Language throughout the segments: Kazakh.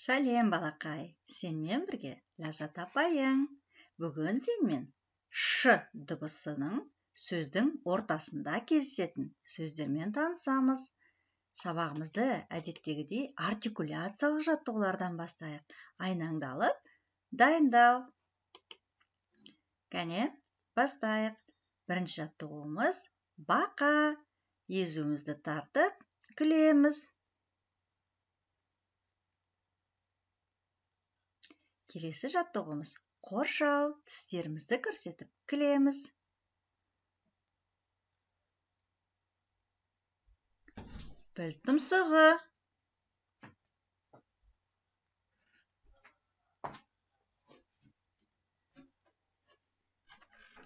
Сәлем, балақай. Сенмен бірге Ләззат апайың. Бүгін сенмен ш дыбысының сөздің ортасында кездесетін сөздермен танысамыз. Сабағымызды әдеттегідей артикуляциялық жаттығулардан бастайық. Айнаңды алып, дайындал. Кәне, бастайық. Бірінші жаттығуымыз бақа. Езуімізді тартып, күлеміз. Келесі жаттығуымыз қоршау, тістерімізді көрсетіп күлеміз. Піл тұмсығы.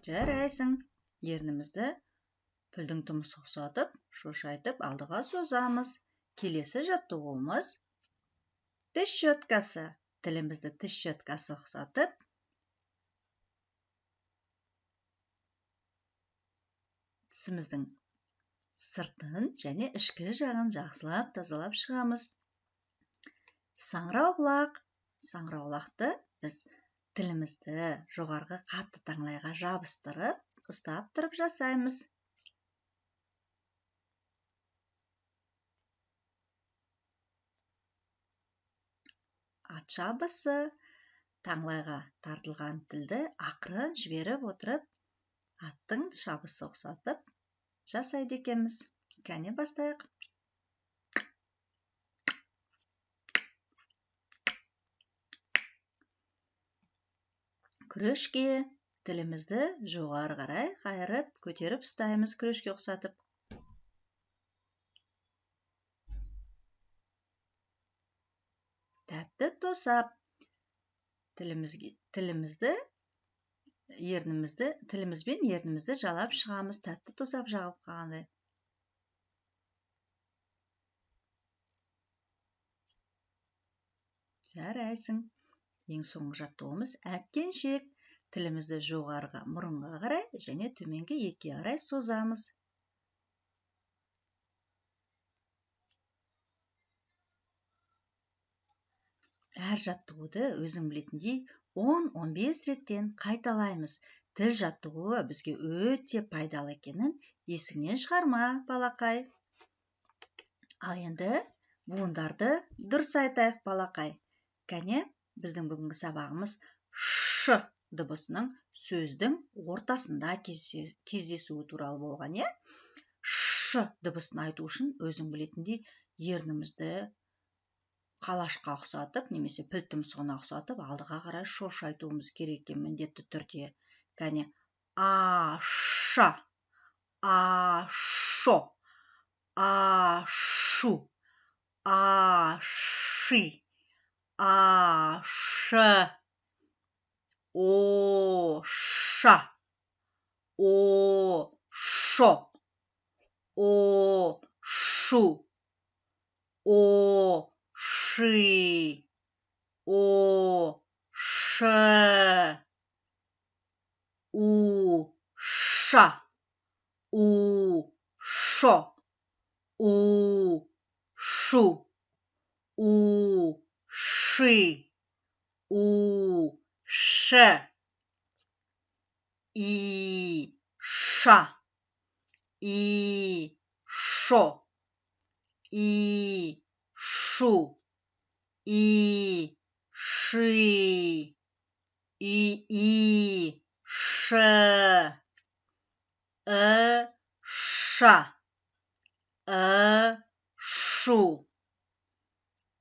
Жарайсың. Ернімізді пілдің тұмсығы ұқсатып, шошайтып алдыға созамыз. Келесі жаттығуымыз тіс щеткасы. Тілімізді тіс щеткасы ұқсатып, тісіміздің сыртын және ішкі жағын жақсылап тазалап шығамыз. Саңырауқұлақ. Саңырауқұлақты біз тілімізді жоғарғы қатты таңлайға жабыстырып, ұстап тұрып жасаймыз. Ат шабысы. Таңлайға тартылған тілді ақырын жіберіп отырып, аттың шабысы ұқсатып жасайды екенбіз. Кәне бастайық. Күрешке. Тілімізді жоғары қарай қайырып, көтеріп ұстаймыз күрешке ұқсатып. Тәтті тосап. Тілімізбен ернімізді жалап шығамыз, тәтті тосап жағып қалғандай. Жарайсың. Ең соңғы жаттығуымыз әткеншек. Тілімізді жоғарғы мұрынға қарай және төменгі екіге қарай созамыз. Әр жаттығуды өзің білетіндей 10-15 реттен қайталаймыз. Тіл жаттығуы бізге өте пайдалы екенін есіңнен шығарма, балақай. Ал енді буындарды дұрыс айтайық, балақай. Кәне, біздің бүгінгі сабағымыз ш дыбысының сөздің ортасында кездесуі туралы болған, е? Ш дыбысын айту үшін өзің білетіндей ернімізді қалашқа ұқсатып, немесе піл тұмсығына ұқсатып, алдыға қарай шошайтуымыз керек екен міндетті түрде. Кәне, а-ша, а-шо, а-шу, а-ши, а-шы, о-ша, о-шо, о-шу, о-ши, о-шы, у-ша, у-шо, у-шу, у-ши, у-шы, и-ша, и-шо, и-шу, и-ши, и-шы, і-ша, і-шу,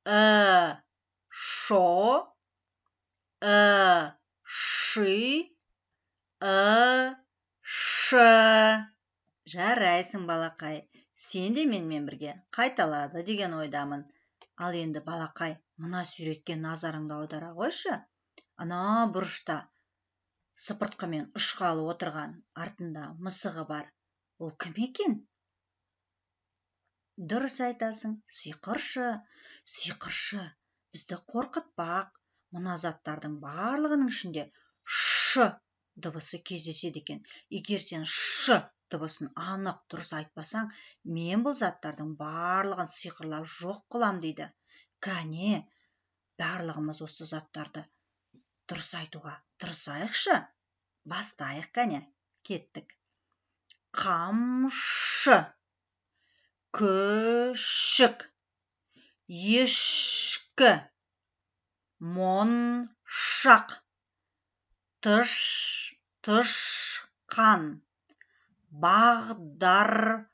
і-шо, і-ши, і-шы. Жарайсың, балақай. Сен де менімен бірге қайталады деген ойдамын. Ал енді, балақай, мына суретке назарыңды аудара қойшы. Ана бұрышта сыпыртқымен ұшқалы отырған, артында мысығы бар. Ол кім екен? Дұрыс айтасың, сиқыршы. Сиқыршы бізді қорқытпақ. Мына заттардың барлығының ішінде ш дыбысы кездеседі екен. Егер сен ш дыбысын анық дұрыс айтпасаң, мен бұл заттардың барлығын сиқырлап жоқ қылам дейді. Кәне, барлығымыз осы заттарды дұрыс айтуға тырысайықшы. Бастайық кәне. Кеттік. Қамшы, күшік, ешкі, моншақ, тышқан, бағдаршам,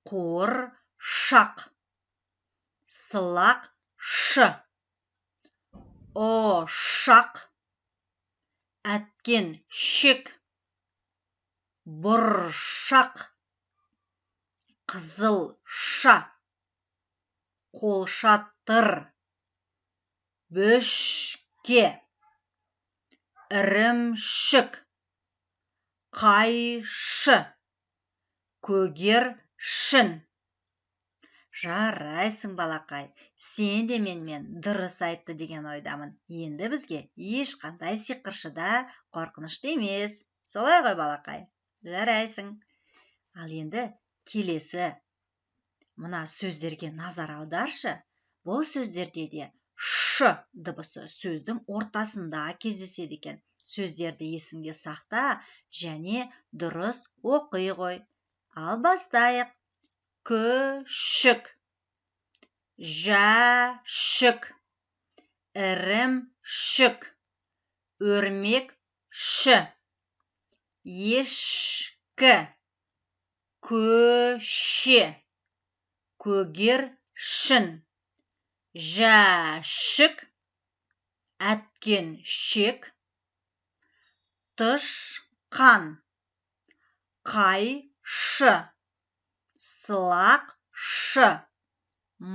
қуыршақ, сылақшы, ошақ, әткеншек, бұршақ, қызылша, қолшатыр, бөшке, ірімшік, қайшы, көгершін. Жарайсың, балақай, сен де менімен дұрыс айтты деген ойдамын. Енді бізге ешқандай сиқыршы да қорқынышты емес. Солай ғой, балақай? Жарайсың. Ал енді келесі мына сөздерге назар аударшы. Бұл сөздерде де ш дыбысы сөздің ортасында кездеседі екен. Сөздерді есіңде сақта және дұрыс оқи ғой. Ал бастайық. Күшік, жәшік, ірімшік, өрмекші, ешкі, көше, көгершін, жәшік, әткеншек, тышқан, қайшы, сылақшы,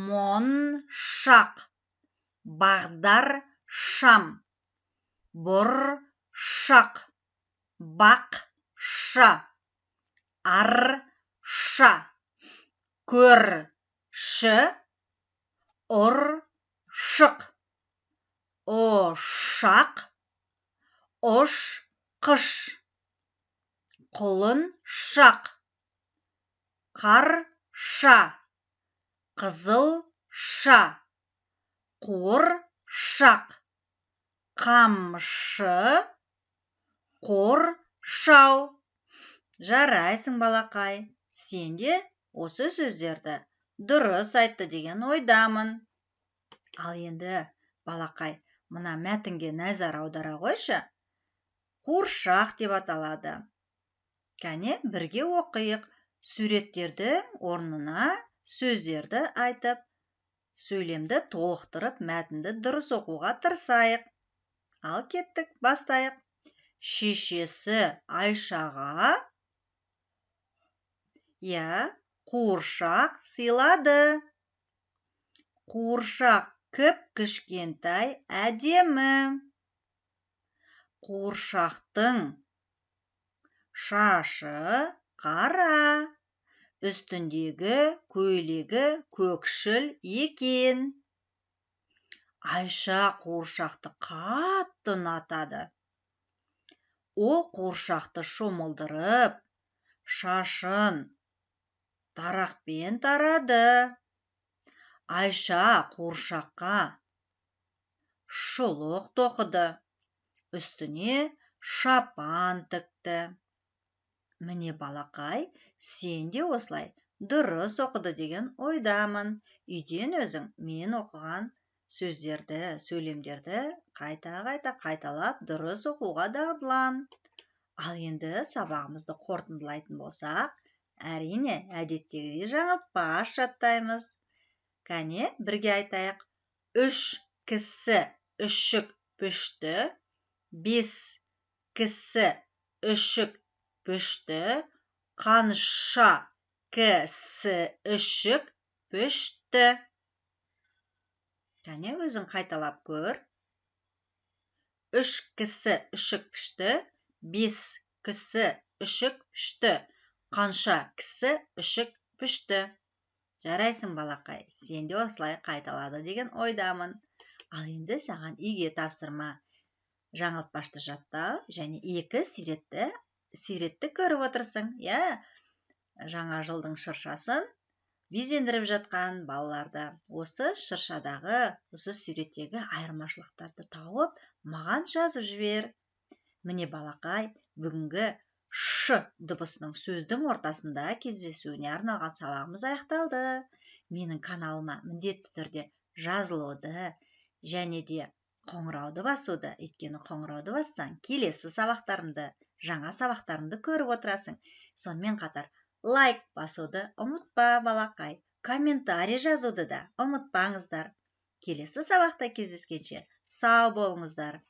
моншақ, бағдаршам, бұршақ, бақша, арша, көрші, ұршық, ошақ, ошқыш, құлыншақ, қарша, қызылша, қуыршақ, қамшы, қоршау. Жарайсың, балақай. Сен де осы сөздерді дұрыс айтты деген ойдамын. Ал енді, балақай, мына мәтінге назар аудара қойшы. Қуыршақ деп аталады. Кәне, бірге оқиық. Суреттерді орнына сөздерді айтып, сөйлемді толықтырып, мәтінді дұрыс оқуға тырысайық. Ал кеттік, бастайық. Шешесі Айшаға қуыршақ сыйлады. Қуыршақ кіп-кішкентай әдемі. Қуыршақтың шашы қара, үстіндегі көйлегі көкшіл екен. Айша қуыршақты қатты ұнатады. Ол қуыршақты шомылдырып, шашын тарақпен тарады. Айша қуыршаққа шұлық тоқыды, үстіне шапан тікті. Міне, балақай, сен де осылай дұрыс оқыды деген ойдамын. Үйден өзің мен оқыған сөздерді, сөйлемдерді қайта-қайта қайталап дұрыс оқуға дағдылан. Ал енді сабағымызды қорытындылайтын болсақ, әрине, әдеттегідей жаңылтпаш жаттаймыз. Кәне, бірге айтайық. 3 кісі үшік пішті, 5 кісі үшік пішті, қанша кісі үшік пішті. Кәне, өзің қайталап көр. 3 кісі үшік пішті, 5 кісі үшік пішті, қанша кісі үшік пішті. Жарайсың, балақай, сен де осылай қайталады деген ойдамын. Ал енді саған үйге тапсырма. Жаңылтпашты жаттау және 2 суретті көріп отырсың. Жаңа жылдың шыршасын безендіріп жатқан балаларды осы шыршадағы, осы суреттегі айырмашылықтарды тауып, маған жазып жібер. Міне балақай, бүгінгі ш дыбысының сөздің ортасында кездесуіне арналған сабағымыз аяқталды. Менің каналыма міндетті түрде жазылуды және де қоңырауды басуды, өйткені қоңырауды бассаң, келесі сабақтарымды, жаңа сабақтарымды көріп отырасың. Сонымен қатар лайк басуды ұмытпа балақай, комментарий жазуды да ұмытпаңыздар. Келесі сабақта кездескенше сау болыңыздар.